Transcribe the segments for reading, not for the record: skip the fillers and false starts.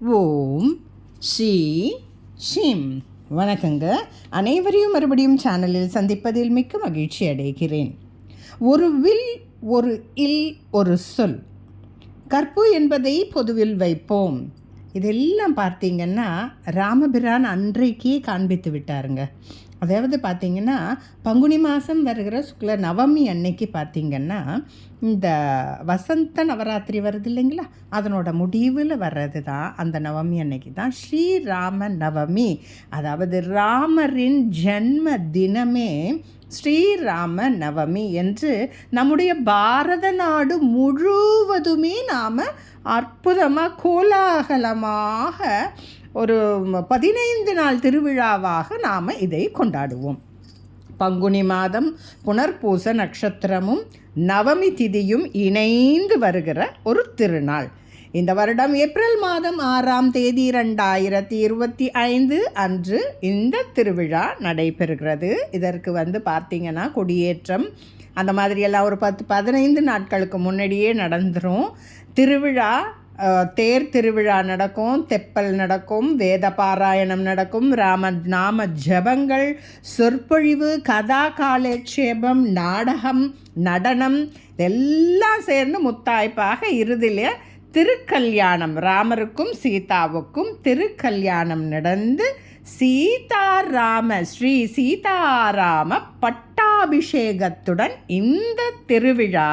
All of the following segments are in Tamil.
ஓம் ஸ்ரீ ஷிம். வணக்கங்க. அனைவரையும் மறுபடியும் சேனலில் சந்திப்பதில் மிக்க மகிழ்ச்சி அடைகிறேன். ஒரு வில், ஒரு இல், ஒரு சொல். கற்பு என்பதை பொதுவில் வைப்போம். இதெல்லாம் பார்த்திங்கன்னா ராமபிரான் அன்றைக்கே காண்பித்து விட்டாருங்க. அதாவது பார்த்திங்கன்னா பங்குனி மாதம் வருகிற சுக்ல நவமி அன்னைக்கு பார்த்திங்கன்னா இந்த வசந்த நவராத்திரி வருது இல்லைங்களா, அதனோட முடிவில் வர்றது தான் அந்த நவமி அன்னைக்கு தான் ஸ்ரீராம நவமி. அதாவது ராமரின் ஜென்ம தினமே ஸ்ரீராம நவமி என்று நம்முடைய பாரத நாடு முழுவதுமே நாம் அற்புதமாக கோலாகலமாக ஒரு 15 நாள் திருவிழாவாக நாம் இதை கொண்டாடுவோம். பங்குனி மாதம் புனர்பூச நட்சத்திரமும் நவமி திதியும் இணைந்து வருகிற ஒரு திருநாள். இந்த வருடம் ஏப்ரல் மாதம் 6ஆம் தேதி 2025 அன்று இந்த திருவிழா நடைபெறுகிறது. இதற்கு பார்த்திங்கன்னா கொடியேற்றம் அந்த மாதிரியெல்லாம் ஒரு 10-15 நாட்களுக்கு முன்னாடியே நடந்துடும். திருவிழா தேர் திருவிழா நடக்கும், தெப்பல் நடக்கும், வேத பாராயணம் நடக்கும், நாம ஜபங்கள், சொற்பொழிவு, கதா காலட்சேபம், நாடகம், நடனம் இதெல்லாம் சேர்ந்து முத்தாய்ப்பாக இறுதியில் திருக்கல்யாணம், ராமருக்கும் சீதாவுக்கும் திருக்கல்யாணம் நடந்து ஸ்ரீ சீதாராம பட்டாபிஷேகத்துடன் இந்த திருவிழா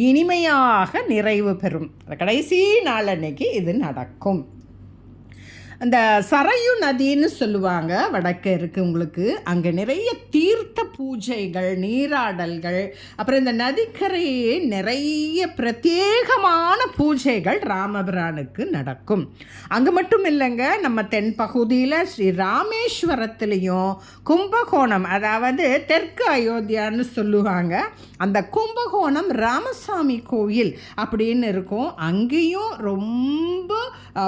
இனிமையாக நிறைவு பெறும். கடைசி நாள் அன்னைக்கு இது நடக்கும். அந்த சரையு நதின்னு சொல்லுவாங்க, வடக்கு இருக்குது உங்களுக்கு. அங்கே நிறைய தீர்த்த பூஜைகள், நீராடல்கள், அப்புறம் இந்த நதிக்கரையே நிறைய பிரத்யேகமான பூஜைகள் ராமபிரானுக்கு நடக்கும். அங்கே மட்டும் இல்லைங்க, நம்ம தென் பகுதியில் ஸ்ரீ ராமேஸ்வரத்துலேயும் கும்பகோணம், அதாவது தெற்கு அயோத்தியான்னு சொல்லுவாங்க, அந்த கும்பகோணம் ராமசாமி கோயில் அப்படின்னு இருக்கும். அங்கேயும் ரொம்ப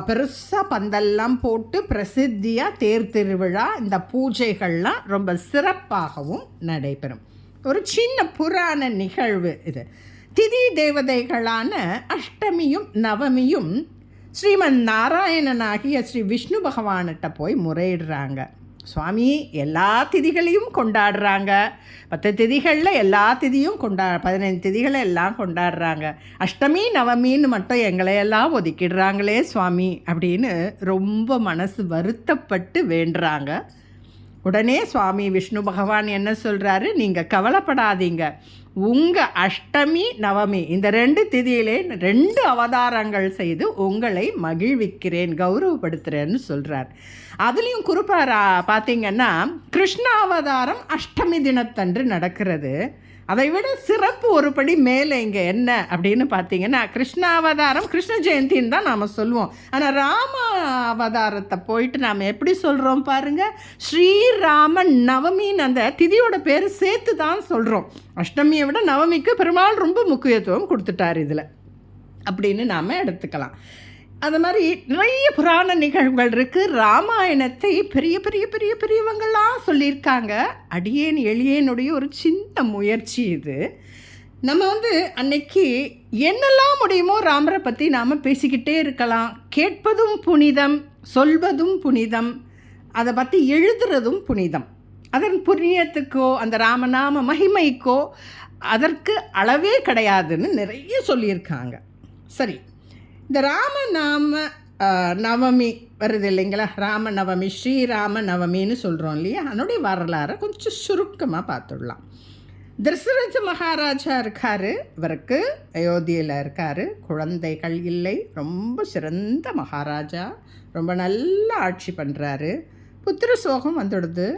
பெருசாக பந்தல்லாம் போட்டு பிரசித்தியாக தேர் திருவிழா, இந்த பூஜைகள்லாம் ரொம்ப சிறப்பாகவும் நடைபெறும். ஒரு சின்ன புராண நிகழ்வு இது. திதி தேவதைகளான அஷ்டமியும் நவமியும் ஸ்ரீமன் நாராயணனாகிய ஸ்ரீ விஷ்ணு பகவான்கிட்ட போய் முறையிடுறாங்க. சுவாமி, எல்லா திதிகளையும் கொண்டாடுறாங்க, 10 திதிகளில் எல்லா திதியும் 15 திதிகளை எல்லாம் கொண்டாடுறாங்க, அஷ்டமி நவமின்னு மட்டும் எங்களையெல்லாம் ஒதுக்கிடுறாங்களே சுவாமி அப்படின்னு ரொம்ப மனசு வருத்தப்பட்டு வேண்டுறாங்க. உடனே சுவாமி விஷ்ணு பகவான் என்ன சொல்கிறாரு, நீங்கள் கவலைப்படாதீங்க, உங்கள் அஷ்டமி நவமி இந்த 2 திதியிலே 2 அவதாரங்கள் செய்து உங்களை மகிழ்விக்கிறேன், கௌரவப்படுத்துகிறேன்னு சொல்கிறார். அதுலேயும் குறிப்பாக பார்த்திங்கன்னா கிருஷ்ணாவதாரம் அஷ்டமி தினத்தன்று நடக்கிறது. அதை விட சிறப்பு ஒரு படி மேலே இங்கே என்ன அப்படின்னு பார்த்தீங்கன்னா, கிருஷ்ணாவதாரம் கிருஷ்ண ஜெயந்தின்னு தான் நாம் சொல்லுவோம். ஆனால் ராம அவதாரத்தை போயிட்டு நாம் எப்படி சொல்கிறோம் பாருங்கள், ஸ்ரீராம நவமின்னு அந்த திதியோட பேர் சேர்த்து தான் சொல்கிறோம். அஷ்டமியை விட நவமிக்கு பெருமாள் ரொம்ப முக்கியத்துவம் கொடுத்துட்டார் இதில் அப்படின்னு நாம் எடுத்துக்கலாம். அது மாதிரி நிறைய புராண நிகழ்வுகள் இருக்குது. ராமாயணத்தை பெரிய பெரிய பெரிய பெரியவங்களாம் சொல்லியிருக்காங்க. அடியேன் எளியனுடைய ஒரு சின்ன முயற்சி இது. நம்ம அன்னைக்கு என்னெல்லாம் முடியுமோ ராமரை பற்றி நாம் பேசிக்கிட்டே இருக்கலாம். கேட்பதும் புனிதம், சொல்வதும் புனிதம், அதை பற்றி எழுதுறதும் புனிதம். அதன் புண்ணியத்துக்கோ அந்த ராமநாம மகிமைக்கோ அதற்கு அளவே கிடையாதுன்னு நிறைய சொல்லியிருக்காங்க. சரி, இந்த ராமநாம நவமி வருது இல்லைங்களா, ராம நவமி, ஸ்ரீராம நவமின்னு சொல்கிறோம் இல்லையா, அதனுடைய வரலாறை கொஞ்சம் சுருக்கமாக பார்த்துடலாம். தசரத மகாராஜா இருக்கார், இவருக்கு அயோத்தியில் இருக்கார், குழந்தைகள் இல்லை, ரொம்ப சிறந்த மகாராஜா, ரொம்ப நல்ல ஆட்சி பண்ணுறாரு. புத்திர சோகம் வந்துடுது.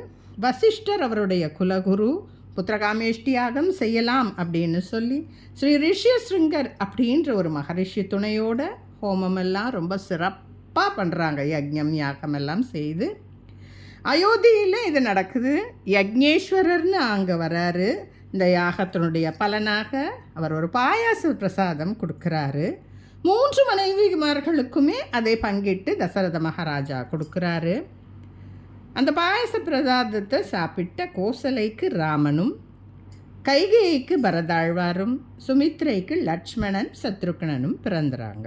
வசிஷ்டர் அவருடைய குலகுரு, புத்திரகாமேஷ்டி யாகம் செய்யலாம் அப்படின்னு சொல்லி ஸ்ரீ ரிஷியஸ்ருங்கர் அப்படின்ற ஒரு மகரிஷி துணையோட ஹோமமெல்லாம் ரொம்ப சிறப்பாக பண்ணுறாங்க. யக்ஞம் யாகம் எல்லாம் செய்து அயோத்தியில் இது நடக்குது. யக்ஞேஸ்வரர்னு அங்கே வராரு. இந்த யாகத்தினுடைய பலனாக அவர் ஒரு பாயாச பிரசாதம் கொடுக்குறாரு. 3 மனைவிமார்களுக்குமே அதை பங்கிட்டு தசரத மகாராஜா கொடுக்குறாரு. அந்த பாயச பிரசாதத்தை சாப்பிட்ட கோசலைக்கு ராமனும், கைகேயிக்கு பரதாழ்வாரும், சுமித்ரைக்கு லட்சுமணன் சத்ருக்னனும் பிறந்துறாங்க.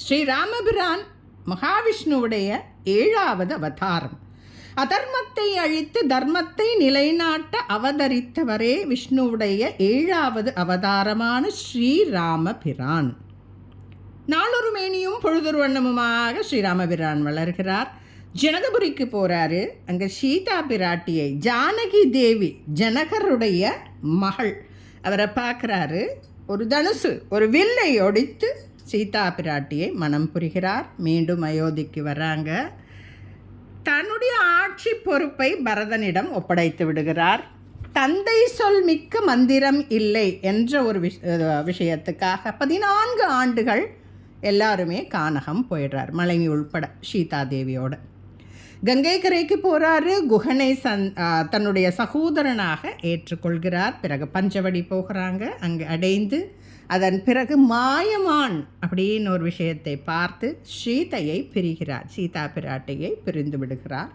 ஸ்ரீராமபிரான் மகாவிஷ்ணுவுடைய 7வது அவதாரம். அதர்மத்தை அழித்து தர்மத்தை நிலைநாட்ட அவதரித்தவரே விஷ்ணுவுடைய 7வது அவதாரமான ஸ்ரீராமபிரான். நாளொரு மேனியும் பொழுதொரு வண்ணமுமாக ஸ்ரீராமபிரான் வளர்கிறார். ஜனகபுரிக்கு போகிறாரு. அங்கே சீதா பிராட்டியை, ஜானகி தேவி ஜனகருடைய மகள், அவரை பார்க்குறாரு. ஒரு தனுசு, ஒரு வில்லை ஒடித்து சீதா பிராட்டியை மனம் புரிகிறார். மீண்டும் அயோத்திக்கு வராங்க. தன்னுடைய ஆட்சி பொறுப்பை பரதனிடம் ஒப்படைத்து விடுகிறார். தந்தை சொல் மிக்க மந்திரம் இல்லை என்ற ஒரு விஷயத்துக்காக 14 ஆண்டுகள் எல்லாருமே கானகம் போயிடுறார், மலைவி உள்பட சீதாதேவியோட. கங்கை கரைக்கு போகிறாரு. குஹனை தன்னுடைய சகோதரனாக ஏற்றுக்கொள்கிறார். பிறகு பஞ்சவடி போகிறாங்க. அங்கே அடைந்து அதன் பிறகு மாயமான் அப்படின்னு ஒரு விஷயத்தை பார்த்து சீதையை பிரிகிறார். சீதா பிராட்டியை பிரிந்து விடுகிறார்.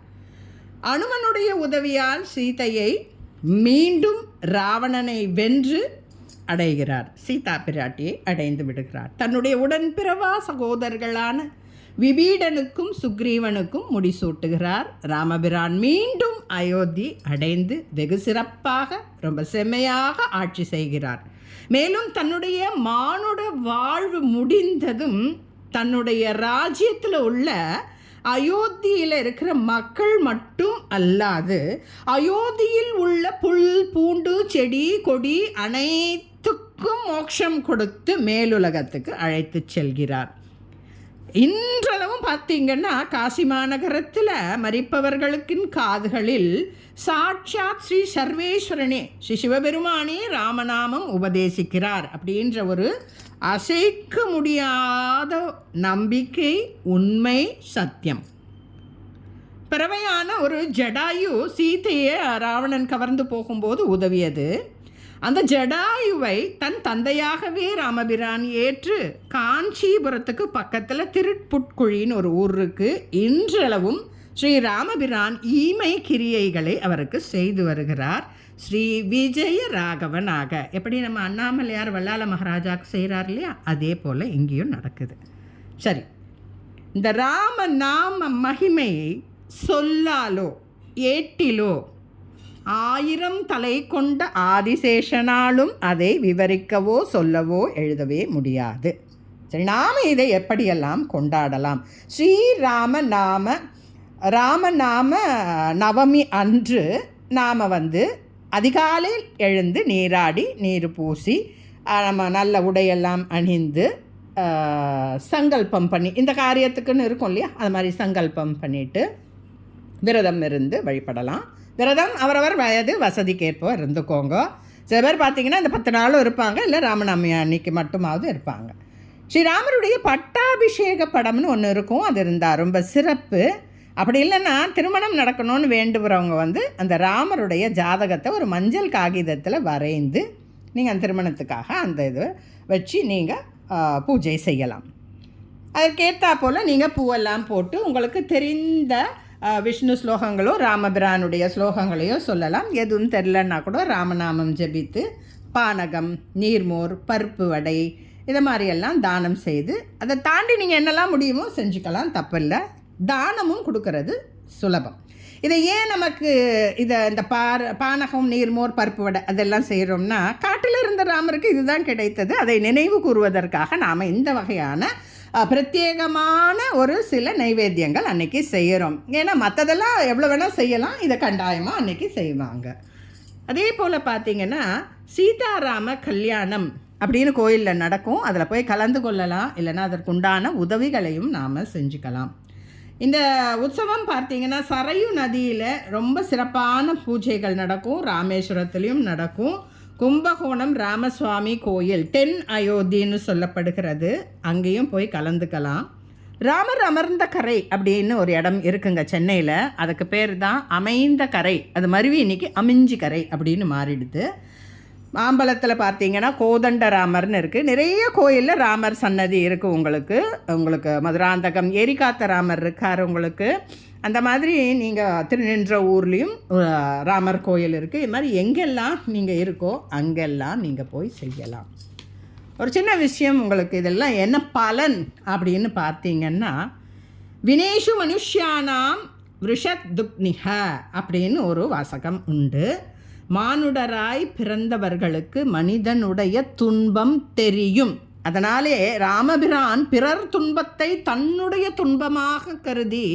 அனுமனுடைய உதவியால் சீதையை மீண்டும் ராவணனை வென்று அடைகிறார். சீதா பிராட்டியை அடைந்து விடுகிறார். தன்னுடைய உடன்பிறவா சகோதரர்களான விபீடனுக்கும் சுக்ரீவனுக்கும் முடிசூட்டுகிறார். ராமபிரான் மீண்டும் அயோத்தி அடைந்து வெகு சிறப்பாக ரொம்ப செம்மையாக ஆட்சி செய்கிறார். மேலும் தன்னுடைய மானுட வாழ்வு முடிந்ததும் தன்னுடைய ராஜ்யத்தில் உள்ள அயோத்தியில் இருக்கிற மக்கள் மட்டும் அல்லாது அயோத்தியில் உள்ள புல் பூண்டு செடி கொடி அனைத்துக்கும் மோட்சம் கொடுத்து மேலுலகத்துக்கு அழைத்து செல்கிறார். இன்றளவும் பார்த்தீங்கன்னா காசி மாநகரத்தில் மரிப்பவர்களுக்கின் காதுகளில் சாட்சாத் ஸ்ரீ சர்வேஸ்வரனே, ஸ்ரீ சிவபெருமானே ராமநாமம் உபதேசிக்கிறார் அப்படின்ற ஒரு அசைக்க முடியாத நம்பிக்கை, உண்மை, சத்தியம். பிறவையான ஒரு ஜடாயு சீதையை ராவணன் கவர்ந்து போகும்போது உதவியது. அந்த ஜடாயுவை தன் தந்தையாகவே ராமபிரான் ஏற்று காஞ்சிபுரத்துக்கு பக்கத்தில் திருட்புட்குழின்னு ஒரு ஊர் இருக்குது. இன்றளவும் ஸ்ரீ ராமபிரான் ஈமை கிரியைகளை அவருக்கு செய்து வருகிறார். ஸ்ரீ விஜய ராகவனாக, எப்படி நம்ம அண்ணாமலையார் வல்லால மகாராஜாவுக்கு செய்கிறார் இல்லையா, அதே போல் இங்கேயும் நடக்குது. சரி, இந்த ராம நாம மகிமையை சொல்லாலோ ஏட்டிலோ 1000 தலை கொண்ட ஆதிசேஷனாலும் அதை விவரிக்கவோ சொல்லவோ எழுதவே முடியாது. சரி, நாம் இதை எப்படியெல்லாம் கொண்டாடலாம்? ராமநாம நவமி அன்று நாம் அதிகாலையில் எழுந்து நீராடி நீர் பூசி நம்ம நல்ல உடையெல்லாம் அணிந்து சங்கல்பம் பண்ணி, இந்த காரியத்துக்குன்னு இருக்கும் இல்லையா, அது மாதிரி சங்கல்பம் பண்ணிவிட்டு விரதம் இருந்து வழிபடலாம். விரதம் அவரவர் வயது வசதிக்கேற்ப இருந்துக்கோங்க. சில பேர் பார்த்திங்கன்னா இந்த 10 நாளும் இருப்பாங்க, இல்லை ராமநவமி அன்னைக்கு மட்டுமாவது இருப்பாங்க. ஸ்ரீராமருடைய பட்டாபிஷேக படம்னு ஒன்று இருக்கும், அது இருந்தால் ரொம்ப சிறப்பு. அப்படி இல்லைன்னா திருமணம் நடக்கணும்னு வேண்டுகிறவங்க அந்த ராமருடைய ஜாதகத்தை ஒரு மஞ்சள் காகிதத்தில் வரைந்து நீங்கள் அந்த திருமணத்துக்காக அந்த இது வச்சு நீங்கள் பூஜை செய்யலாம். அதற்கேற்றா போல் நீங்கள் பூவெல்லாம் போட்டு உங்களுக்கு தெரிந்த விஷ்ணு ஸ்லோகங்களோ ராமபிரானுடைய ஸ்லோகங்களையோ சொல்லலாம். எதுவும் தெரிலன்னா கூட ராமநாமம் ஜபித்து பானகம், நீர்மோர், பருப்பு வடை இதை மாதிரியெல்லாம் தானம் செய்து, அதை தாண்டி நீங்கள் என்னெல்லாம் முடியுமோ செஞ்சுக்கலாம், தப்பில்லை. தானமும் கொடுக்கறது சுலபம். இதை ஏன் நமக்கு இந்த பானகம், நீர்மோர், பருப்பு வடை அதெல்லாம் செய்கிறோம்னா, காட்டில் இருந்த ராமருக்கு இதுதான் கிடைத்தது. அதை நினைவு கூறுவதற்காக நாம் இந்த வகையான பிரத்யேகமான ஒரு சில நைவேத்தியங்கள் அன்றைக்கி செய்கிறோம். ஏன்னா மற்றதெல்லாம் எவ்வளோ வேணால் செய்யலாம், இதை கண்டாயமாக அன்றைக்கி செய்வாங்க. அதே போல் பார்த்திங்கன்னா சீதாராம கல்யாணம் அப்படின்னு கோயிலில் நடக்கும். அதில் போய் கலந்து கொள்ளலாம், இல்லைன்னா அதற்குண்டான உதவிகளையும் நாம் செஞ்சுக்கலாம். இந்த உற்சவம் பார்த்திங்கன்னா சரையு நதியில் ரொம்ப சிறப்பான பூஜைகள் நடக்கும். ராமேஸ்வரத்துலேயும் நடக்கும். கும்பகோணம் ராமசுவாமி கோயில் தென் அயோத்தின்னு சொல்லப்படுகிறது, அங்கேயும் போய் கலந்துக்கலாம். ராமர் அமர்ந்த கரை அப்படின்னு ஒரு இடம் இருக்குங்க சென்னையில், அதுக்கு பேர் தான் அமைந்த கரை. அது மருவி இன்றைக்கி அமைஞ்சி கரை அப்படின்னு மாறிடுது. மாம்பழத்தில் பார்த்தீங்கன்னா கோதண்டராமர்னு இருக்குது. நிறைய கோயிலில் ராமர் சன்னதி இருக்குது. உங்களுக்கு மதுராந்தகம் ஏரிகாத்த ராமர் இருக்கார் உங்களுக்கு. அந்த மாதிரி நீங்கள் திருநின்ற ஊர்லேயும் ராமர் கோயில் இருக்குது. இது மாதிரி எங்கெல்லாம் நீங்கள் இருக்கோ அங்கெல்லாம் நீங்கள் போய் செய்யலாம். ஒரு சின்ன விஷயம், உங்களுக்கு இதெல்லாம் என்ன பலன் அப்படின்னு பார்த்தீங்கன்னா, வினேஷு மனுஷ்யானாம் விருஷத்துக்னிஹ அப்படின்னு ஒரு வாசகம் உண்டு. மானுடராய் பிறந்தவர்களுக்கு மனிதனுடைய துன்பம் தெரியும். அதனாலே ராமபிரான் பிறர் துன்பத்தை தன்னுடைய துன்பமாக கருதி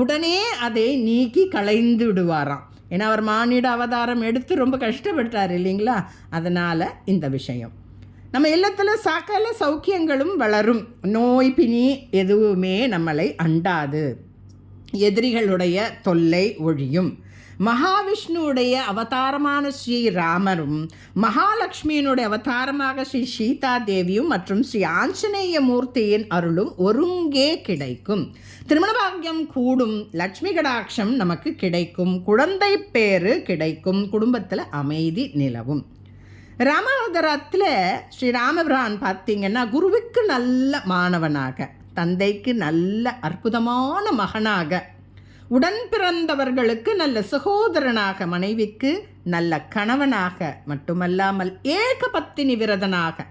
உடனே அதை நீக்கி களைந்து விடுவாராம். ஏன்னா அவர் மானிட அவதாரம் எடுத்து ரொம்ப கஷ்டப்பட்டார் இல்லைங்களா. அதனால் இந்த விஷயம் நம்ம இல்லத்தில் சகல சௌக்கியங்களும் வளரும், நோய் பிணி எதுவுமே நம்மளை அண்டாது, எதிரிகளுடைய தொல்லை ஒழியும். மகாவிஷ்ணுவுடைய அவதாரமான ஸ்ரீராமரும் மகாலட்சுமியினுடைய அவதாரமாக ஸ்ரீ சீதா தேவியும் மற்றும் ஸ்ரீ ஆஞ்சநேய மூர்த்தியின் அருளும் ஒருங்கே கிடைக்கும். திருமண பாக்கியம் கூடும், லட்சுமி கடாட்சம் நமக்கு கிடைக்கும், குழந்தை பேரு கிடைக்கும், குடும்பத்தில் அமைதி நிலவும். ராமாவதாரத்தில் ஸ்ரீராமபிரான் பார்த்திங்கன்னா குருவுக்கு நல்ல மாணவனாக, தந்தைக்கு நல்ல அற்புதமான மகனாக, உடன் பிறந்தவர்களுக்கு நல்ல சகோதரனாக, மனைவிக்கு நல்ல கணவனாக, மட்டுமல்லாமல் ஏகபத்தினி விரதனாக,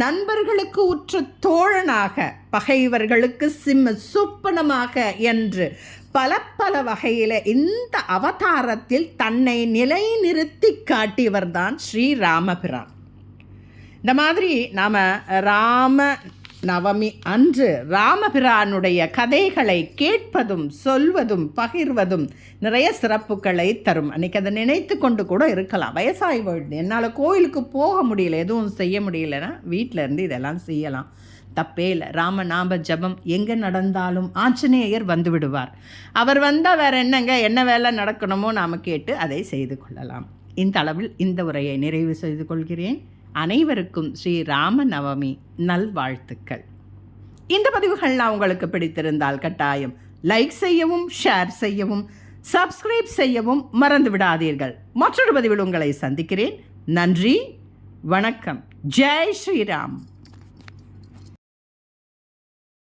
நண்பர்களுக்கு உற்ற தோழனாக, பகைவர்களுக்கு சிம்ம சொப்பனமாக என்று பல வகையில் இந்த அவதாரத்தில் தன்னை நிலைநிறுத்தி காட்டியவர்தான் ஸ்ரீராமபிரான். இந்த மாதிரி நாம் ராம நவமி அன்று ராமபிரானுடைய கதைகளை கேட்பதும் சொல்வதும் பகிர்வதும் நிறைய சிறப்புகளை தரும். அன்றைக்கி அதை நினைத்து கொண்டு கூட இருக்கலாம். வயசாகி போயிடுது, என்னால் கோயிலுக்கு போக முடியல, எதுவும் செய்ய முடியலைன்னா வீட்டில் இருந்து இதெல்லாம் செய்யலாம், தப்பே இல்லை. ராமநாம ஜபம் எங்கே நடந்தாலும் ஆஞ்சநேயர் வந்து விடுவார். அவர் வந்தால் வேறு என்ன வேலை நடக்கணுமோ நாம் கேட்டு அதை செய்து கொள்ளலாம். இந்த அளவில் இந்த உரையை நிறைவு செய்து கொள்கிறேன். அனைவருக்கும் ஸ்ரீ ராம நவமி நல்வாழ்த்துக்கள். இந்த பதிவுகள்லாம் உங்களுக்கு பிடித்திருந்தால் கட்டாயம் லைக் செய்யவும், ஷேர் செய்யவும், சப்ஸ்கிரைப் செய்யவும் மறந்து விடாதீர்கள். மற்றொரு பதிவில் உங்களை சந்திக்கிறேன். நன்றி, வணக்கம். ஜெய் ஸ்ரீராம்.